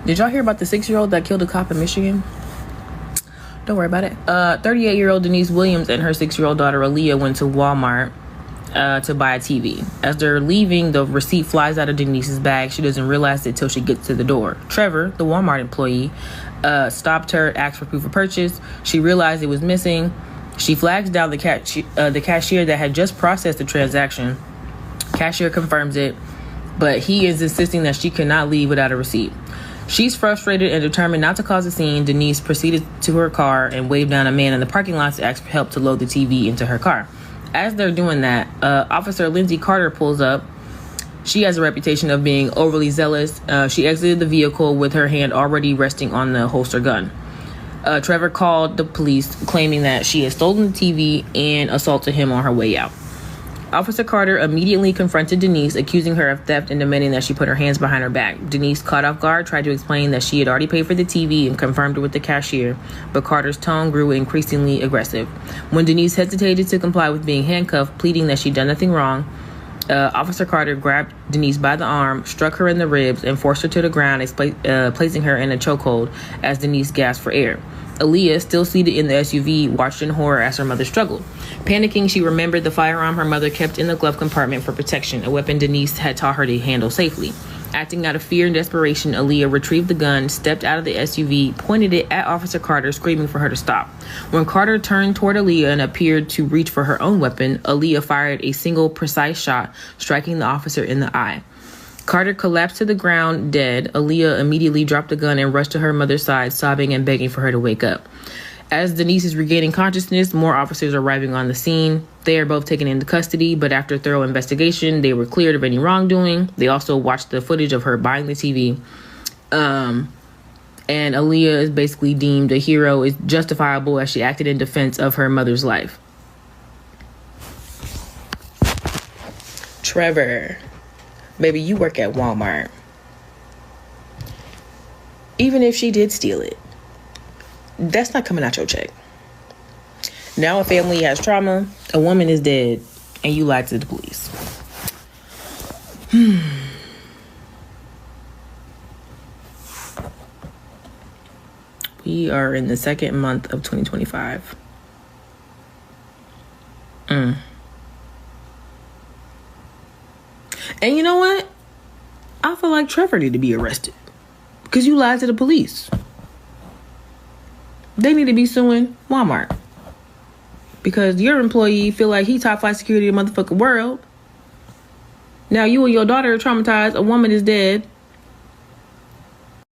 Did y'all hear about the 6-year-old that killed a cop in Michigan? Don't worry about it. 38-year-old Denise Williams and her 6-year-old daughter Aaliyah went to Walmart to buy a TV. As they're leaving, the receipt flies out of Denise's bag. She doesn't realize it till she gets to the door. Trevor, the Walmart employee, stopped her, asked for proof of purchase. She realized it was missing. She flags down the cashier that had just processed the transaction. Cashier confirms it, but he is insisting that she cannot leave without a receipt. She's frustrated and determined not to cause a scene. Denise proceeded to her car and waved down a man in the parking lot to ask for help to load the TV into her car. As they're doing that, Officer Lindsay Carter pulls up. She has a reputation of being overly zealous. She exited the vehicle with her hand already resting on the holster gun. Trevor called the police, claiming that she had stolen the TV and assaulted him on her way out. Officer Carter immediately confronted Denise, accusing her of theft and demanding that she put her hands behind her back. Denise, caught off guard, tried to explain that she had already paid for the TV and confirmed it with the cashier, but Carter's tone grew increasingly aggressive. When Denise hesitated to comply with being handcuffed, pleading that she'd done nothing wrong, Officer Carter grabbed Denise by the arm, struck her in the ribs, and forced her to the ground, placing her in a chokehold as Denise gasped for air. Aaliyah, still seated in the SUV, watched in horror as her mother struggled. Panicking, she remembered the firearm her mother kept in the glove compartment for protection, a weapon Denise had taught her to handle safely. Acting out of fear and desperation, Aaliyah retrieved the gun, stepped out of the SUV, pointed it at Officer Carter, screaming for her to stop. When Carter turned toward Aaliyah and appeared to reach for her own weapon, Aaliyah fired a single precise shot, striking the officer in the eye. Carter collapsed to the ground, dead. Aaliyah immediately dropped the gun and rushed to her mother's side, sobbing and begging for her to wake up. As Denise is regaining consciousness, more officers are arriving on the scene. They are both taken into custody, but after thorough investigation, they were cleared of any wrongdoing. They also watched the footage of her buying the TV. And Aaliyah is basically deemed a hero, is justifiable as she acted in defense of her mother's life. Trevor. Baby, you work at Walmart. Even if she did steal it, that's not coming out your check. Now a family has trauma, a woman is dead, and you lied to the police. We are in the second month of 2025. And you know what? I feel like Trevor need to be arrested because you lied to the police. They need to be suing Walmart because your employee feel like he top 5 security in the motherfucking world. Now you and your daughter are traumatized. A woman is dead.